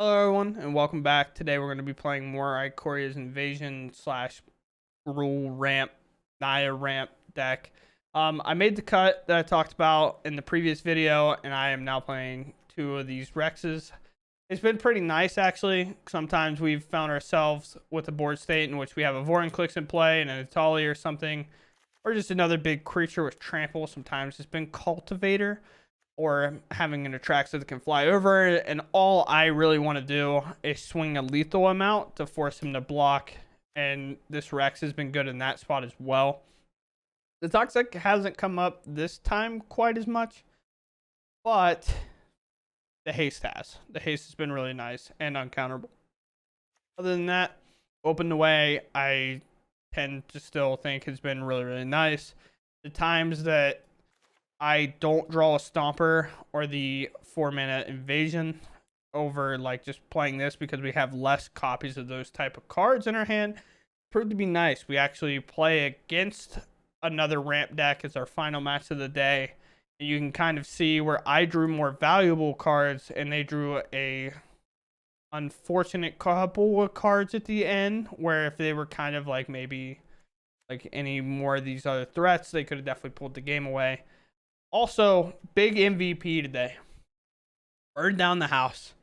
Hello everyone and welcome back. Today we're going to be playing more Icoria's Invasion slash Rule Ramp, Naya Ramp deck. I made the cut that I talked about in the previous video and I am now playing two of these Rexes. It's been pretty nice actually. Sometimes we've found ourselves with a board state in which we have a Vorinclex in play and an Etali or something. Or just another big creature with trample. Sometimes it's been Cultivator. Or having an Atraxa that can fly over, and all I really want to do is swing a lethal amount to force him to block, and this Rex has been good in that spot as well. The Toxic hasn't come up this time quite as much, but the haste has. The haste has been really nice and uncounterable. Other than that, Open the Way, I tend to still think has been really, really nice. The times that I don't draw a Stomper or the 4-mana Invasion over like just playing this because we have less copies of those type of cards in our hand proved to be nice. We actually play against another ramp deck as our final match of the day. And you can kind of see where I drew more valuable cards and they drew a unfortunate couple of cards at the end, where if they were kind of like maybe like any more of these other threats, they could have definitely pulled the game away. Also, big MVP today. Burned down the house.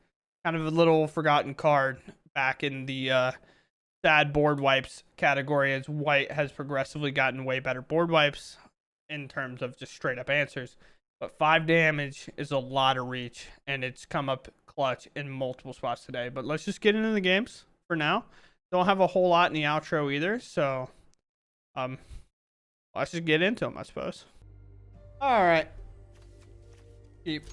Kind of a little forgotten card back in the sad board wipes category, as white has progressively gotten way better board wipes in terms of just straight up answers. But 5 damage is a lot of reach, and it's come up clutch in multiple spots today. But let's just get into the games for now. Don't have a whole lot in the outro either, so let's just get into them, I suppose. All right. Keep.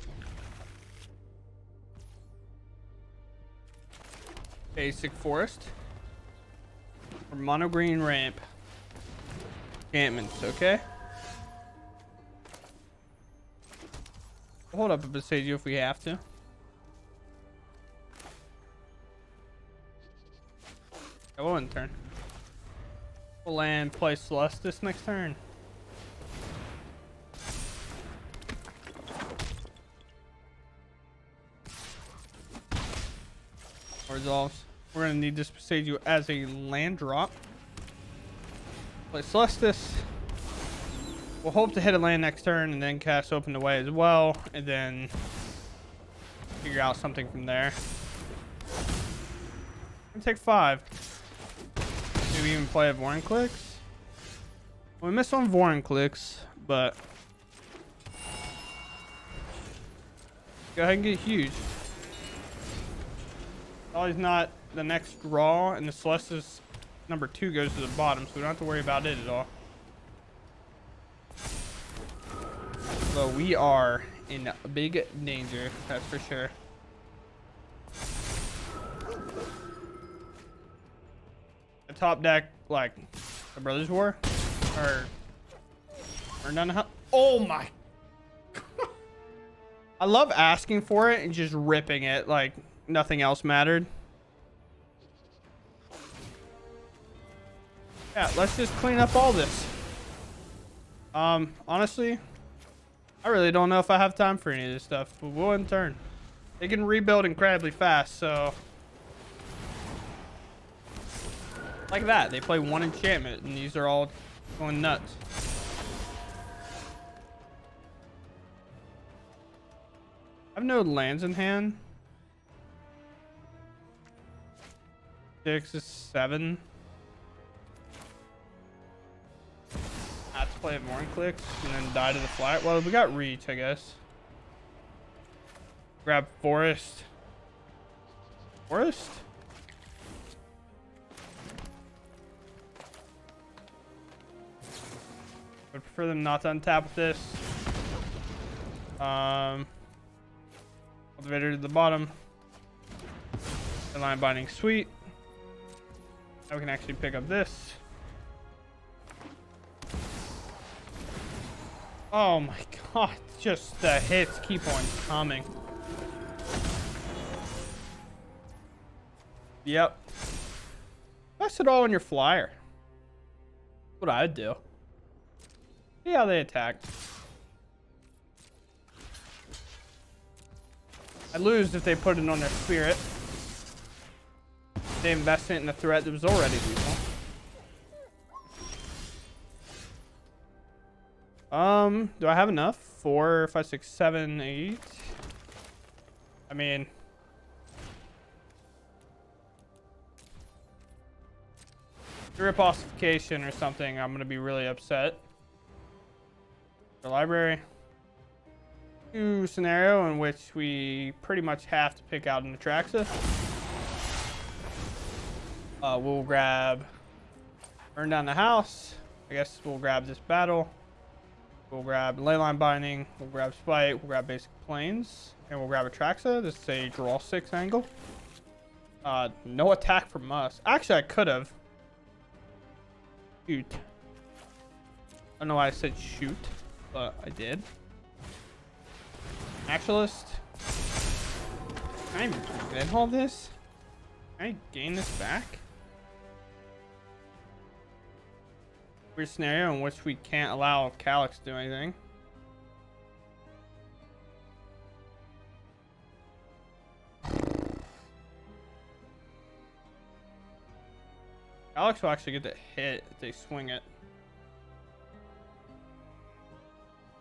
Basic forest. Or mono green ramp. Enchantments, okay? Hold up a Besage if we have to. I will in turn. We'll land, play Celestis next turn. Resolves. We're going to need this Besage as a land drop. Play Celestis. We'll hope to hit a land next turn and then cast Open the Way as well. And then figure out something from there. I'm going to take 5. Maybe even play a Vorinclex. Well, we missed on Vorinclex, but go ahead and get huge. Always not the next draw, and the Celestis number 2 goes to the bottom, so we don't have to worry about it at all. So we are in big danger, that's for sure. The top deck, like the Brothers War, or none of. Oh my! I love asking for it and just ripping it like nothing else mattered. Yeah, let's just clean up all this. Honestly, I really don't know if I have time for any of this stuff, but we'll in turn. They can rebuild incredibly fast, so like that. They play 1 enchantment, and these are all going nuts. I have no lands in hand. 6 is 7. I have to play a Vorinclex and then die to the flat. Well, we got reach, I guess. Grab forest. Forest? I'd prefer them not to untap with this. Cultivator to the bottom. The line binding sweet. Now we can actually pick up this. Oh my god, just the hits keep on coming. Yep. Invest it all in your flyer. What I'd do. See how they attack. I lose if they put it on their spirit. They invested in a threat that was already lethal. Do I have enough? 4, 5, 6, 7, 8. I mean, rip ossification or something, I'm gonna be really upset. The library. New scenario in which we pretty much have to pick out an Atraxa. We'll grab burn down the house. I guess we'll grab this battle. We'll grab Leyline Binding. We'll grab Spite. We'll grab Basic Planes. And we'll grab Atraxa. This is a draw 6 angle. No attack from us. Actually, I could have. Shoot. I don't know why I said shoot, but I did. Actualist. Can I even prevent all this? Can I gain this back? Weird scenario in which we can't allow Calyx to do anything. Calyx will actually get the hit if they swing it.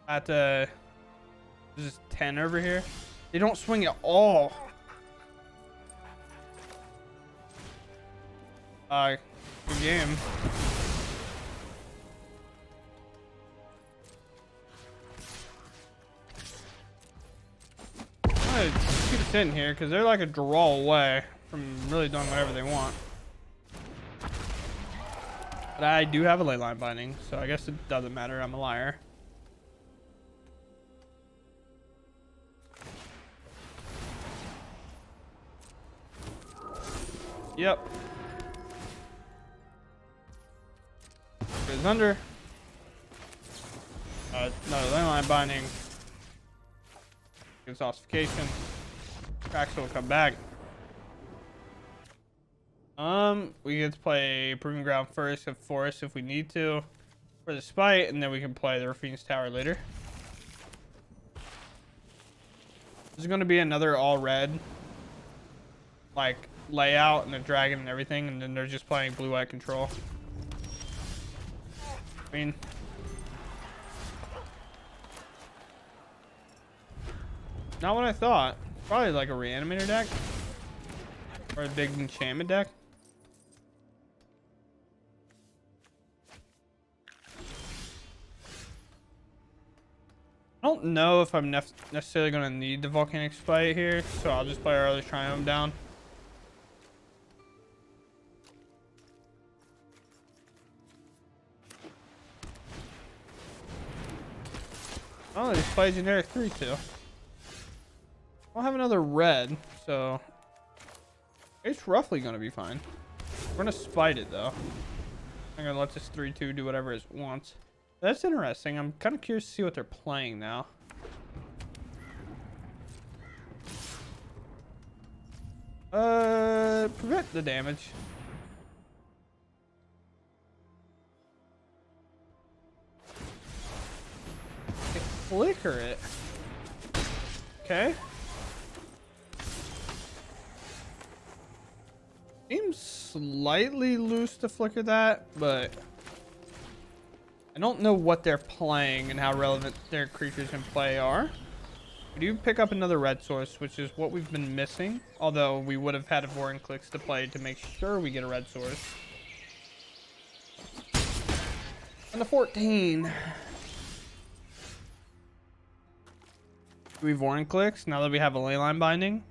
At this is 10 over here. They don't swing at all. Good game. I'm gonna keep it sitting here because they're like a draw away from really doing whatever they want. But I do have a Leyline Binding, so I guess it doesn't matter. I'm a liar. Yep. Goes under. Another Leyline Binding. Gives ossification. Cracks will come back. We get to play Proving Ground first of Forest if we need to for the Spite, and then we can play the Raffine's Tower later. There's going to be another all red like layout and a dragon and everything, and then they're just playing blue-white control. I mean, not what I thought. Probably like a reanimator deck or a big enchantment deck. I don't know if I'm necessarily going to need the Volcanic Spite here, so I'll just play our other Triumph down. Oh, they just play generic 3-2. I don't have another red, so it's roughly going to be fine. We're going to Spite it, though. I'm going to let this 3-2 do whatever it wants. That's interesting. I'm kind of curious to see what they're playing now. Prevent the damage. They flicker it. Okay. Seems slightly loose to flicker that, but I don't know what they're playing and how relevant their creatures in play are. We do pick up another red source, which is what we've been missing. Although we would have had a Vorinclex to play to make sure we get a red source. And the 14. Do we Vorinclex now that we have a Leyline Binding?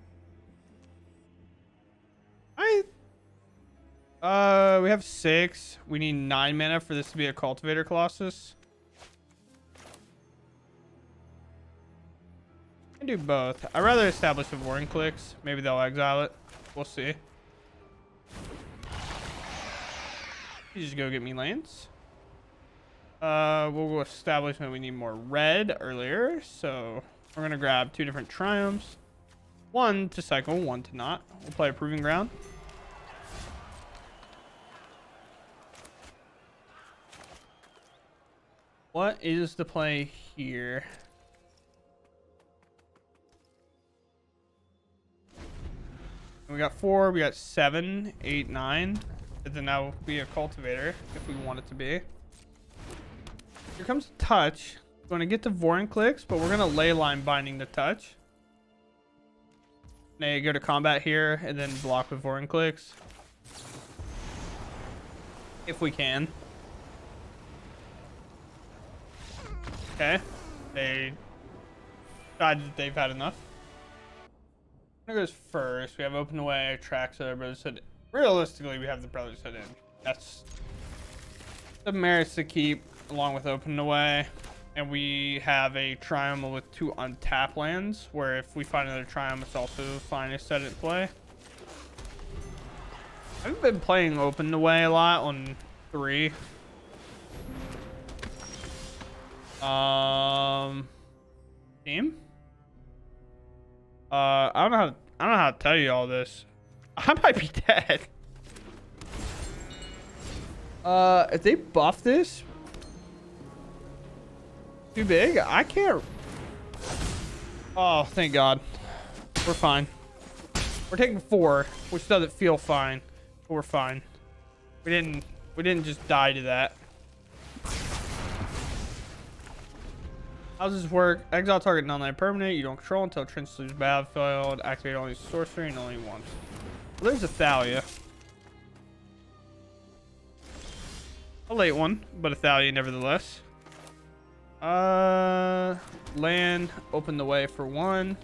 We have 6. We need 9 mana for this to be a Cultivator Colossus. I can do both. I'd rather establish a Vorinclex. Maybe they'll exile it. We'll see. You just go get me lands. We'll go establish that we need more red earlier. So we're going to grab 2 different Triumphs. 1 to cycle, 1 to not. We'll play a Proving Ground. What is the play here? We got 4, we got 7, 8, 9. And then now be a cultivator if we want it to be. Here comes touch. We're going to get to Vorin clicks, but we're going to ley line binding the touch. Now you go to combat here and then block with Vorin clicks. If we can. Okay. They decided that they've had enough. Who goes first? We have Open the Way, Tracks of the Brotherhood. Realistically, we have the Brotherhood in. That's the merits to keep along with Open the Way. And we have a Triumph with 2 untapped lands, where if we find another Triumph, it's also fine to set it in play. I've been playing Open the Way a lot on 3. Team? I don't know how to tell you all this. I might be dead. If they buff this too big, I can't. Oh, thank God. We're fine. We're taking 4, which doesn't feel fine, but we're fine. We didn't just die to that. How does this work? Exile target non-land permanent you don't control until Trince leaves battlefield. Activate only sorcery and only once. Well, there's a Thalia. A late one, but a Thalia nevertheless. Land, Open the Way for 1.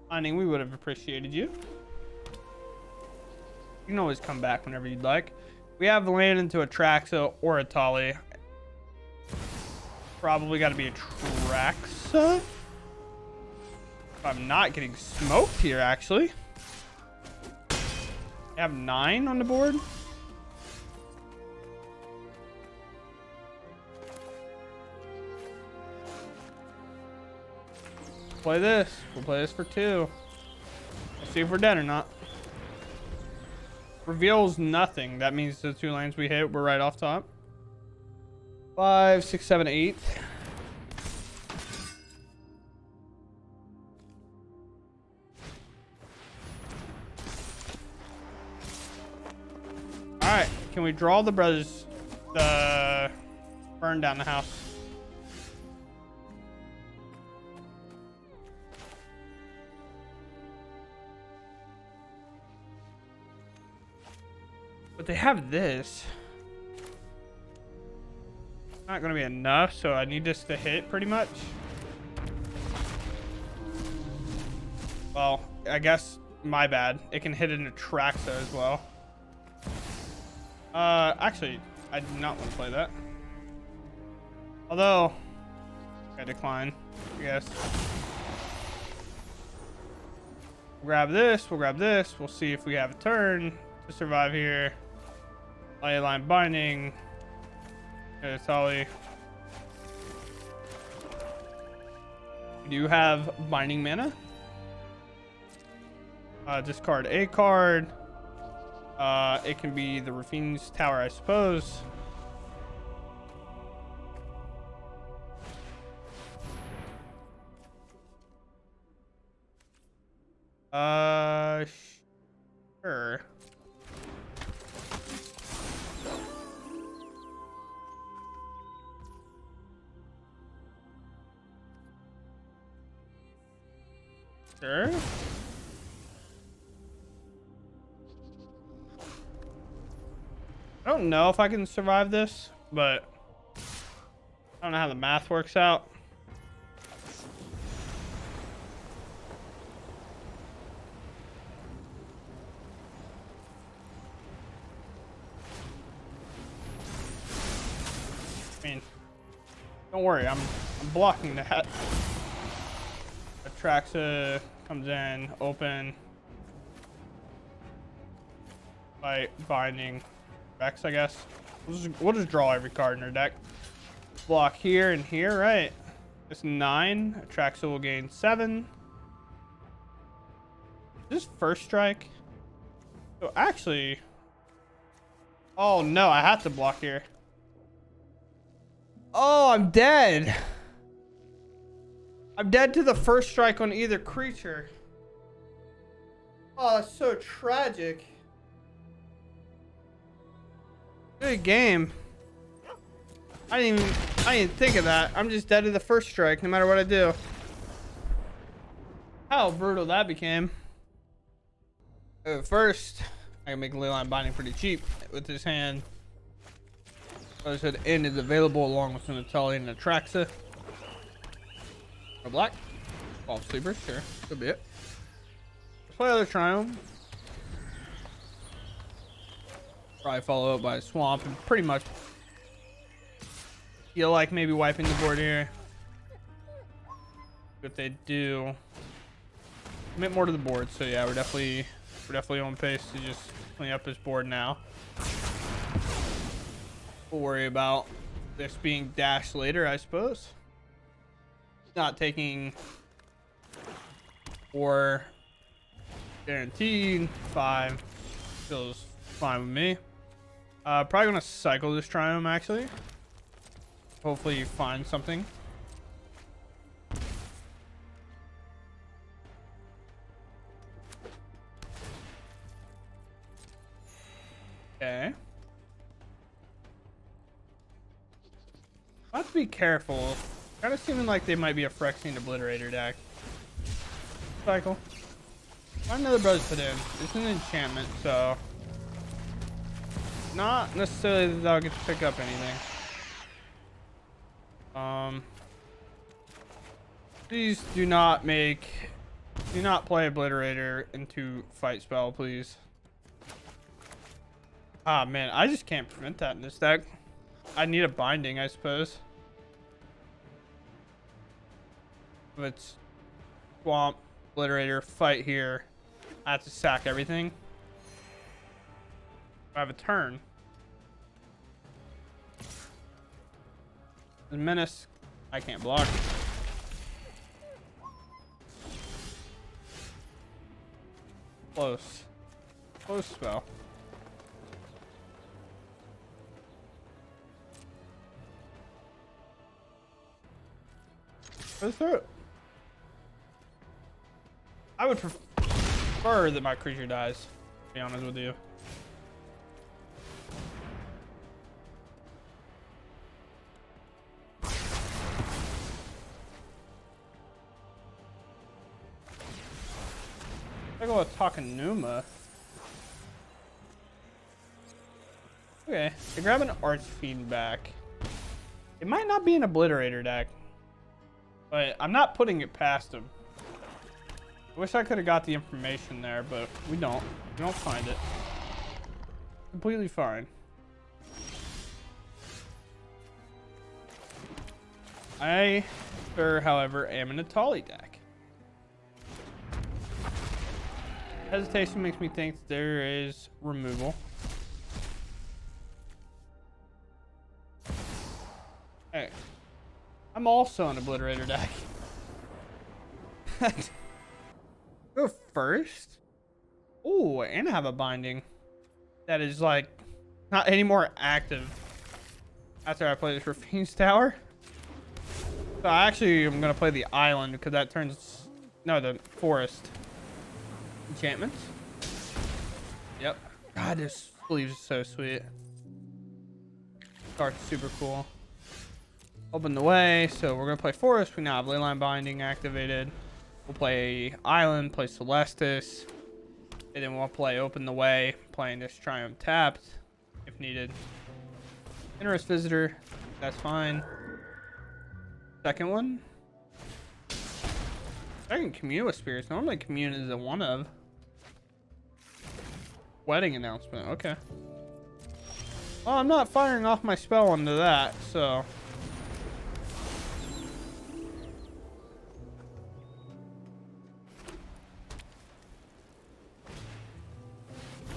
Finding, we would have appreciated you. You can always come back whenever you'd like. We have land into a Traxa or a Etali. Probably got to be a Traxa. If I'm not getting smoked here, actually. I have 9 on the board. Play this. We'll play this for 2. Let's see if we're dead or not. Reveals nothing. That means the 2 lanes we hit were right off top. 5, 6, 7, 8. Alright. Can we draw the brothers? Burn down the house. But they have this. Not going to be enough, so I need this to hit pretty much. Well, I guess my bad. It can hit into Traxa as well. Actually, I do not want to play that. Although, I decline, I guess. We'll grab this, we'll grab this. We'll see if we have a turn to survive here. Ley line binding. Etali. We do have binding mana. Discard a card. It can be the Rafine's Tower, I suppose. Sure. Sure. I don't know if I can survive this, but I don't know how the math works out. I mean, don't worry, I'm blocking that. Traxa comes in, open. By binding Rex, I guess. We'll just draw every card in our deck. Block here and here, right? It's 9. Traxa will gain 7. Is this first strike? So actually, oh no, I have to block here. Oh, I'm dead. I'm dead to the first strike on either creature. Oh, that's so tragic. Good game. I didn't even think of that. I'm just dead to the first strike no matter what I do. How brutal that became. First, I can make Leyline Binding pretty cheap with this hand. As I said, End is available along with an Etali and a Traxa. Or black. 12 sleepers, sure. Could be it. Let's play other Triumph. Probably follow up by a Swamp and pretty much feel like maybe wiping the board here. If they do, commit more to the board. So yeah, we're definitely on pace to just clean up this board now. We'll worry about this being dashed later, I suppose. Not taking 4 guaranteed. 5 feels fine with me. Probably gonna cycle this Triumph actually. Hopefully you find something. Okay. I have to be careful. Kind of seeming like they might be a Phyrexian Obliterator deck. Cycle. Find another Brothers put in. It's an enchantment, so not necessarily that I'll get to pick up anything. Please do not play Obliterator into fight spell, please. Ah man, I just can't prevent that in this deck. I need a binding, I suppose. If it's Swamp, Obliterator, fight here, I have to sack everything. I have a turn. The Menace, I can't block. Close. Close spell. Go through it. I would prefer that my creature dies, to be honest with you. I go with Takenuma. Okay, I grab an Archfiend back. It might not be an Obliterator deck, but I'm not putting it past him. I wish I could have got the information there, but we don't. We don't find it. Completely fine. I, however, am an Etali deck. Hesitation makes me think there is removal. Hey, I'm also an Obliterator deck. Go first. Oh, and I have a binding that is like not any more active after I play this Rafine's Tower. So I actually am gonna play the island because that turns the forest enchantments. Yep. God, this sleeve is so sweet. Start's super cool. Open the way, so we're gonna play forest. We now have Leyline Binding activated. We'll play Island, play Celestis, and then we'll play Open the Way, playing this Triumph tapped if needed. Interest Visitor, that's fine. Second one. I can commune with spirits. Normally commune is a one of. Wedding announcement, okay. Well, I'm not firing off my spell into that, so.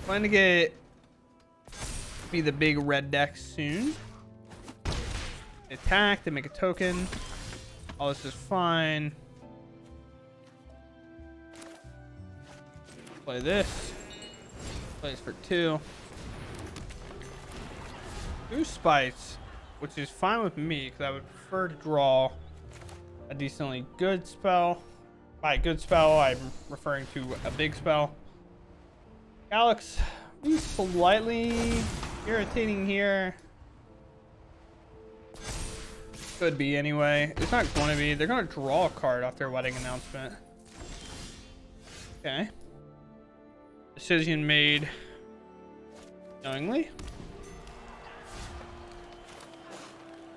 Plan to be the big red deck soon. Attack to make a token. All this is fine. Play this. Play this for 2. 2 spites, which is fine with me because I would prefer to draw a decently good spell. By good spell, I'm referring to a big spell. Alex, be slightly irritating here. Could be anyway. It's not going to be. They're going to draw a card off their wedding announcement. Okay. Decision made knowingly.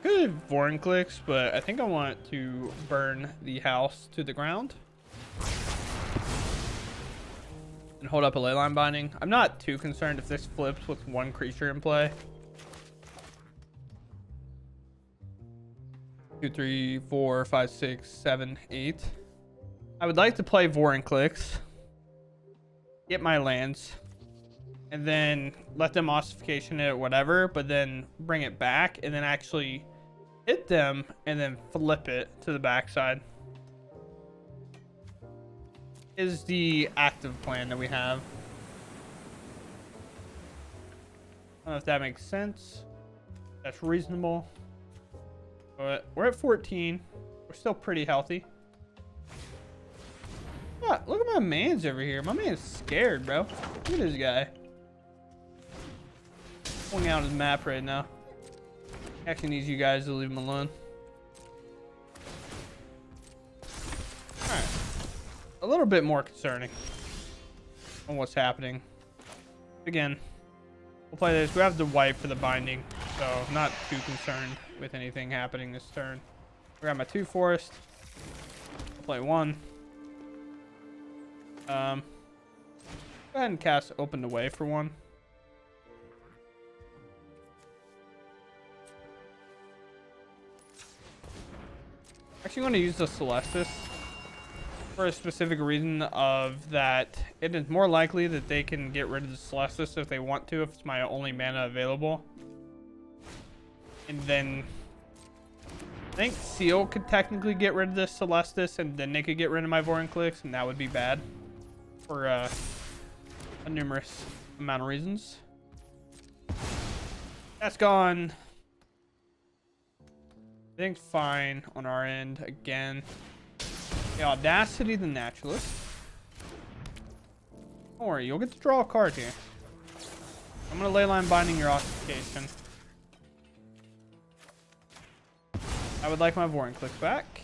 Could have Vorn clicks, but I think I want to burn the house to the ground and hold up a leyline binding. I'm not too concerned if this flips with one creature in play. 2, 3, 4, 5, 6, 7, 8. I would like to play Vorn clicks, get my lands, and then let them ossification it, whatever, but then bring it back and then actually hit them and then flip it to the backside is the active plan that we have. I don't know if that makes sense. That's reasonable. But we're at 14. We're still pretty healthy. Ah, look at my man's over here. My man's scared, bro. Look at this guy. Pulling out his map right now. Actually needs you guys to leave him alone. Alright. A little bit more concerning on what's happening. Again, we'll play this. We have to wipe for the binding, so I'm not too concerned with anything happening this turn. Grab my 2 forest. Play 1. Go ahead and cast Open the Way for 1. Actually, I'm going to use the Celestis for a specific reason of that it is more likely that they can get rid of the Celestis if they want to, if it's my only mana available. And then I think Seal could technically get rid of this Celestis, and then they could get rid of my Vorn clicks, and that would be bad for a numerous amount of reasons. That's gone. Everything's fine on our end. Again, the Audacity, the Naturalist. Don't worry, you'll get to draw a card here. I'm gonna leyline binding your ossification. I would like my Vorn clicks back.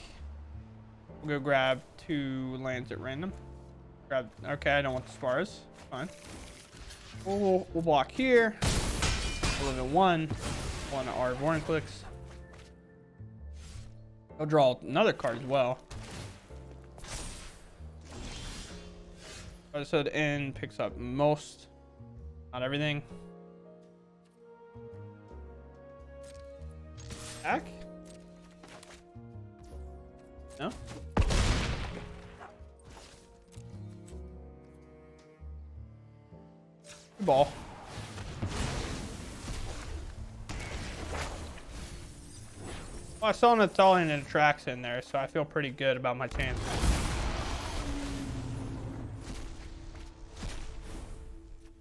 We'll go grab 2 lands at random. Okay, I don't want the spars. Fine. We'll block here. We'll live at 1. One of our Vorn clicks. I'll draw another card as well. Episode N picks up most, not everything. Back? No? Good ball. Well, I saw an Etali and it attracts in there, so I feel pretty good about my chances.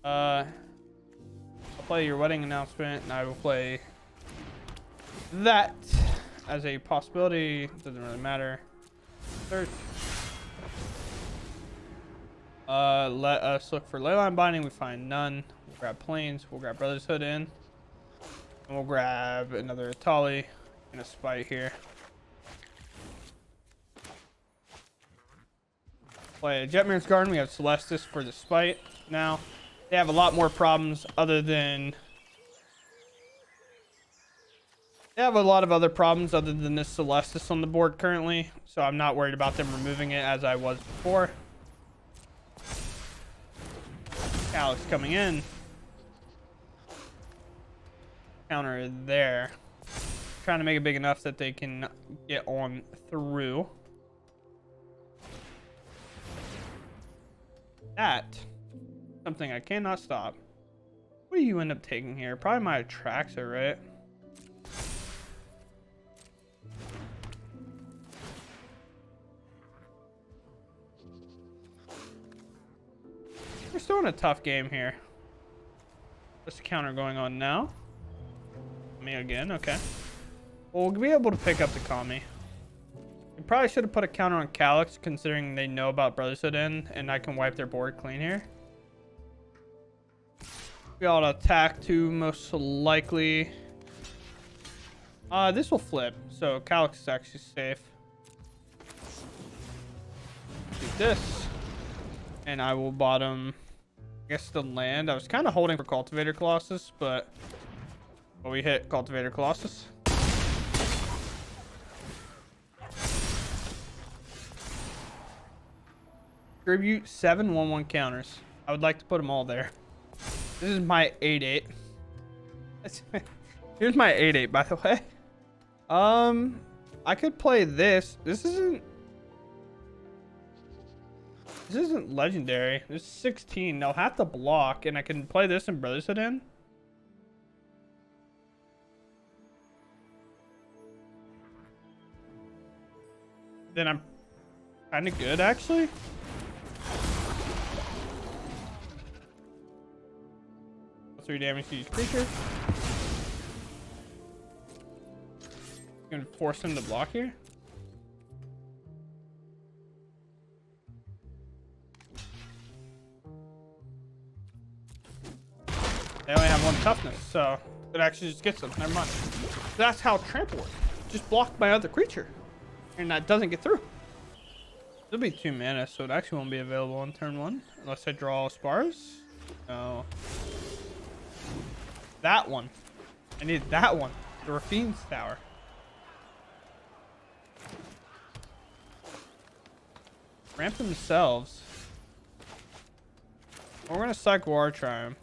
I'll play your wedding announcement, and I will play that as a possibility. Doesn't really matter. Search. Let us look for leyline binding. We find none. We'll grab planes. We'll grab Brother's Hood in. And we'll grab another Etali and a spite here. Play Jetmir's Garden. We have Celestis for the spite now. They have a lot more problems other than... They have a lot of other problems other than this Celestis on the board currently. So I'm not worried about them removing it as I was before. Alex coming in. Counter there. Trying to make it big enough that they can get on through. That. Something I cannot stop. What do you end up taking here? Probably my Atraxa, right? We're still in a tough game here. What's the counter going on now? Me again, okay. Well, we'll be able to pick up the Kami. probably should have put a counter on Calyx, considering they know about Brotherhood in, and I can wipe their board clean here. We ought to attack too, most likely. This will flip, so Calyx is actually safe. Do this, and I will bottom, I guess, the land. I was kind of holding for Cultivator Colossus, but we hit Cultivator Colossus. Tribute 7 1/1 counters. I would like to put them all there. This is my 8/8. Here's my 8/8, by the way. I could play this. This isn't legendary. This is 16. They'll have to block, and I can play this and Brotherhood in. Then I'm kind of good, actually. Three damage to each creature. Gonna force him to block here. They only have 1 toughness, so it actually just gets them. Never mind. That's how trample works. Just block my other creature, and that doesn't get through. It'll be 2 mana, so it actually won't be available on turn 1 unless I draw spars. No. That one. I need that one. The Rafine's Tower. Ramp themselves. We're gonna cycle our Triumph.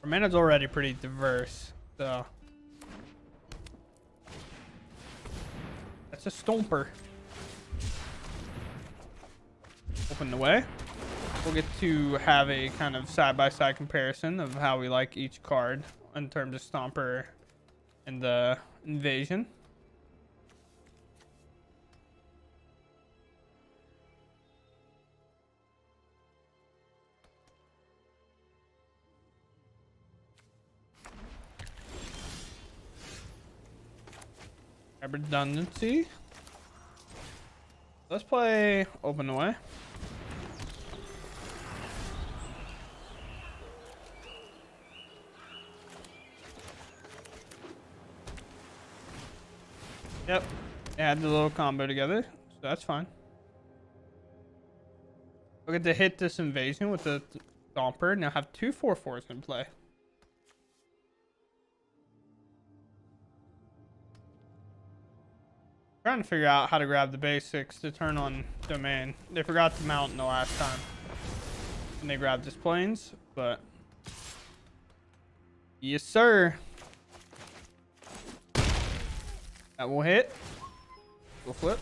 Our mana's already pretty diverse, so that's a Stomper. Open the way. We'll get to have a kind of side-by-side comparison of how we like each card in terms of Stomper and the Invasion. Redundancy. Let's play Open the Way. Yep, add the little combo together, so that's fine. We'll get to hit this Invasion with the Stomper. Now have 2 4/4s in play. Trying to figure out how to grab the basics to turn on Domain. They forgot the mountain the last time, and they grabbed his planes, but yes, sir. That will hit. We'll flip.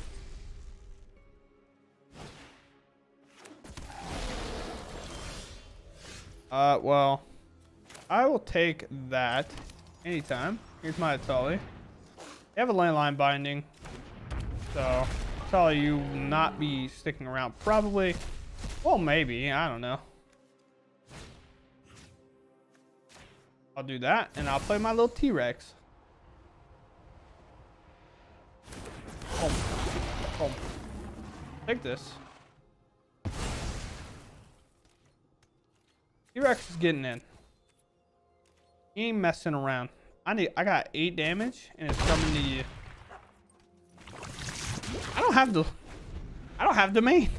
Well, I will take that anytime. Here's my Etali. They have a landline binding, so Etali, you will not be sticking around. Probably. Well, maybe. I don't know. I'll do that, and I'll play my little T-Rex. Oh. Take this. T-Rex is getting in. He ain't messing around. I got 8 damage, and it's coming to you. I don't have Domain.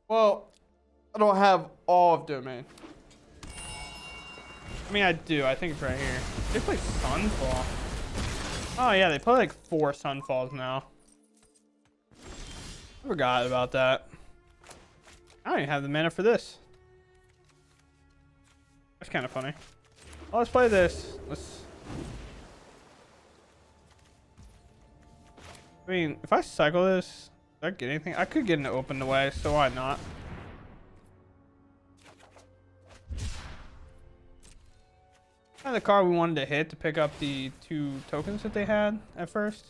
Well, I don't have all of Domain. I mean, I do. I think it's right here. They play Sunfall. Oh yeah, they play like 4 Sunfalls now. I forgot about that. I don't even have the mana for this. That's kind of funny. Well, let's play this. I mean, if I cycle this, do I get anything? I could get an Open the Way, so why not? Kind of the card we wanted to hit to pick up the 2 tokens that they had at first.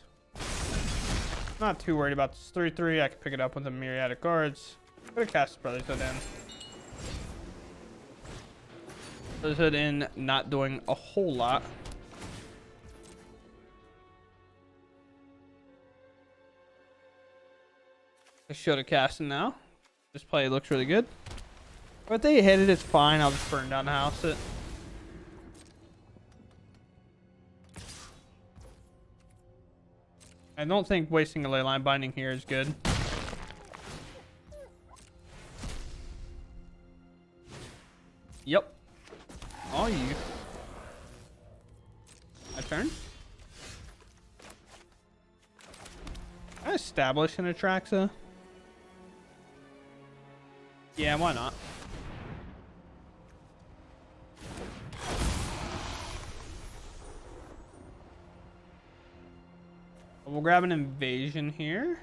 Not too worried about this 3/3. I can pick it up with a myriad of cards. Could have cast Brotherhood in. Brotherhood in, not doing a whole lot. I should have cast it now. This play looks really good. But if they hit it, it's fine. I'll just burn down the house it. I don't think wasting a leyline binding here is good. Yep. All you. My turn. Can I establish an Atraxa? Yeah, why not? We'll grab an invasion here.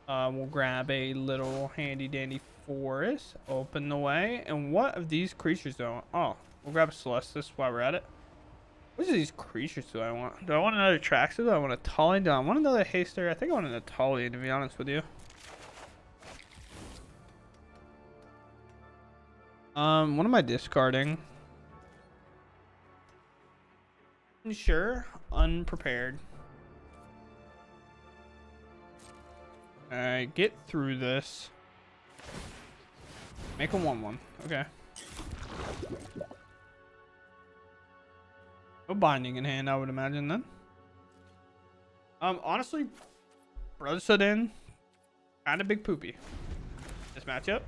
We'll grab a little handy dandy forest. Open the way. And what of these creatures do I want? Oh, we'll grab a Celestis while we're at it. Which of these creatures do I want? Do I want another Traxxas? Do I want a Etali? Do I want another Haster? I think I want an Etali, to be honest with you. What am I discarding? Unsure. Unprepared. Alright, get through this. Make a 1/1. Okay. No binding in hand, I would imagine then. Honestly, Brotherhood in, kind of big poopy. This matchup.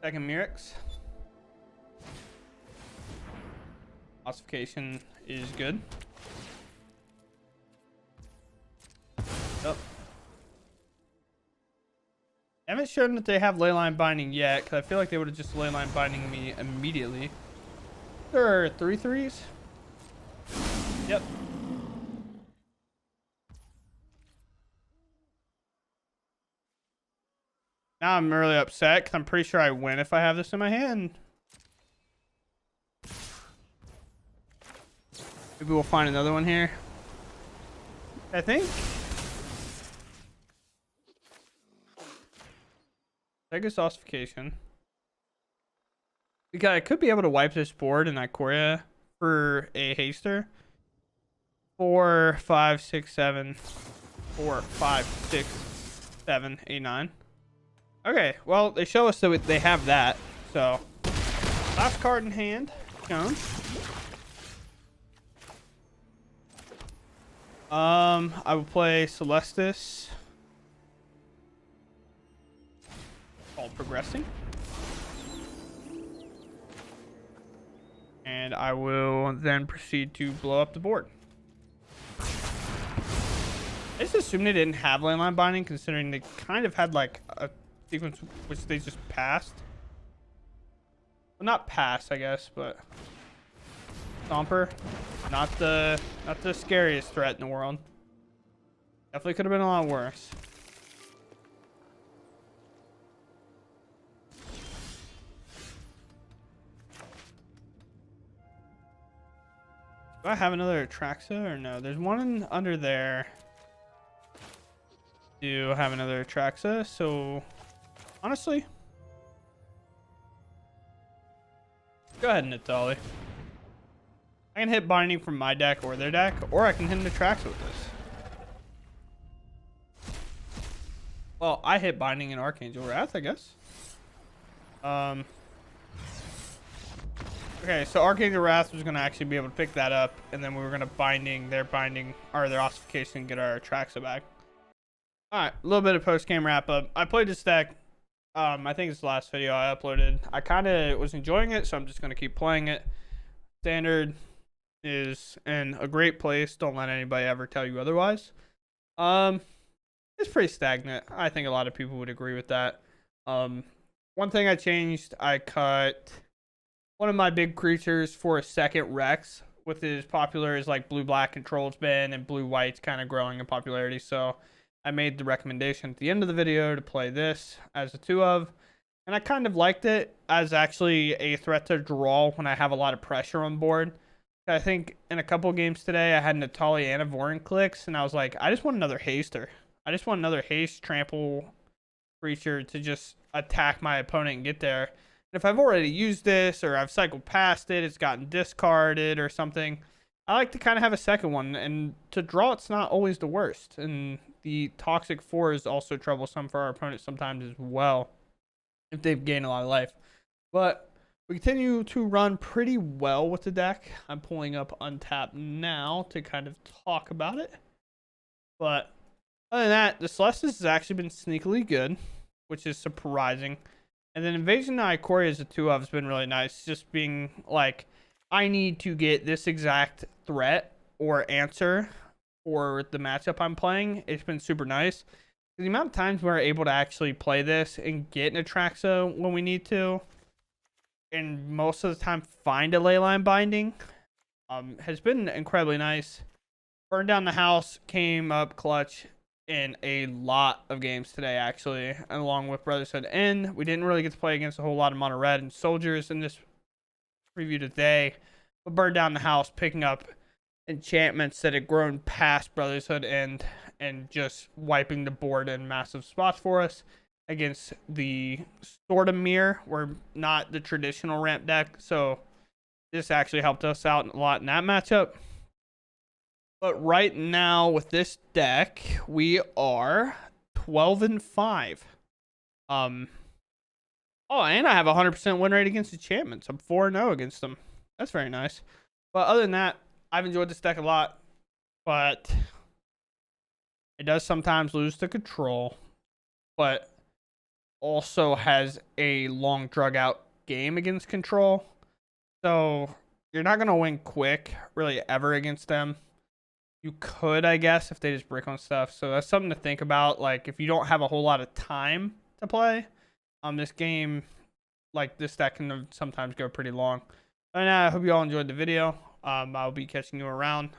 Second Mythic. Ossification is good. Yep. I haven't shown that they have leyline binding yet, because I feel like they would have just leyline binding me immediately. There are 3/3s. Yep. Now I'm really upset, because I'm pretty sure I win if I have this in my hand. Maybe we'll find another one here. I think. Pegasus Ossification. Because I could be able to wipe this board in Ikoria for a Haster. 4, 5, 6, 7. 4, 5, 6, 7, 8, 9. Okay, well, they show us that they have that. So, last card in hand. Shown. I will play Celestis. Called Progressing. And I will then proceed to blow up the board. I just assumed they didn't have landline binding, considering they kind of had like a sequence which they just passed. Well, not pass, I guess, but Stomper, not the scariest threat in the world. Definitely could have been a lot worse. Do I have another Atraxa or no? There's one under there. Do have another Atraxa, so honestly, go ahead and Etali. I can hit binding from my deck or their deck, or I can hit an Atraxa with this. Well, I hit binding in Archangel Wrath, I guess. Okay, so Archangel Wrath was going to actually be able to pick that up, and then we were going to their ossification and get our Atraxa back. Alright, a little bit of post-game wrap-up. I played this deck. I think it's the last video I uploaded. I kind of was enjoying it, so I'm just going to keep playing it. Standard is in a great place. Don't let anybody ever tell you otherwise. It's pretty stagnant. I think a lot of people would agree with that. One thing I changed, I cut one of my big creatures for a second Rex, with as popular as like blue-black control's been, and blue-white's kind of growing in popularity. So I made the recommendation at the end of the video to play this as a 2 of, and I kind of liked it as actually a threat to draw when I have a lot of pressure on board. I think in a couple games today, I had an Etali and a Vorinclex, and I was like, I just want another Haster. I just want another haste trample creature to just attack my opponent and get there. And if I've already used this, or I've cycled past it, it's gotten discarded or something, I like to kind of have a second one, and to draw it's not always the worst. And the Toxic 4 is also troublesome for our opponents sometimes as well, if they've gained a lot of life. But we continue to run pretty well with the deck. I'm pulling up Untapped now to kind of talk about it. But other than that, the Celestis has actually been sneakily good, which is surprising. And then Invasion Naya as a 2 of has been really nice. Just being like, I need to get this exact threat or answer for the matchup I'm playing. It's been super nice. The amount of times we're able to actually play this and get an Atraxo when we need to, and most of the time find a Leyline Binding, has been incredibly nice. Burn Down the House came up clutch in a lot of games today, actually, along with Brotherhood End. We didn't really get to play against a whole lot of mono red and soldiers in this preview today, but Burn Down the House, picking up enchantments that had grown past Brotherhood End and just wiping the board in massive spots for us against the sort of mirror. We're not the traditional ramp deck, so this actually helped us out a lot in that matchup. But right now with this deck, we are 12-5. Oh, and I have a 100% win rate against enchantments. I'm 4-0 against them. That's very nice. But other than that, I've enjoyed this deck a lot, but it does sometimes lose to control, but also has a long drug out game against control. So you're not going to win quick, really, ever against them. You could, I guess, if they just brick on stuff. So that's something to think about. Like, if you don't have a whole lot of time to play, this game, like, this deck can sometimes go pretty long. And I hope you all enjoyed the video. I'll be catching you around.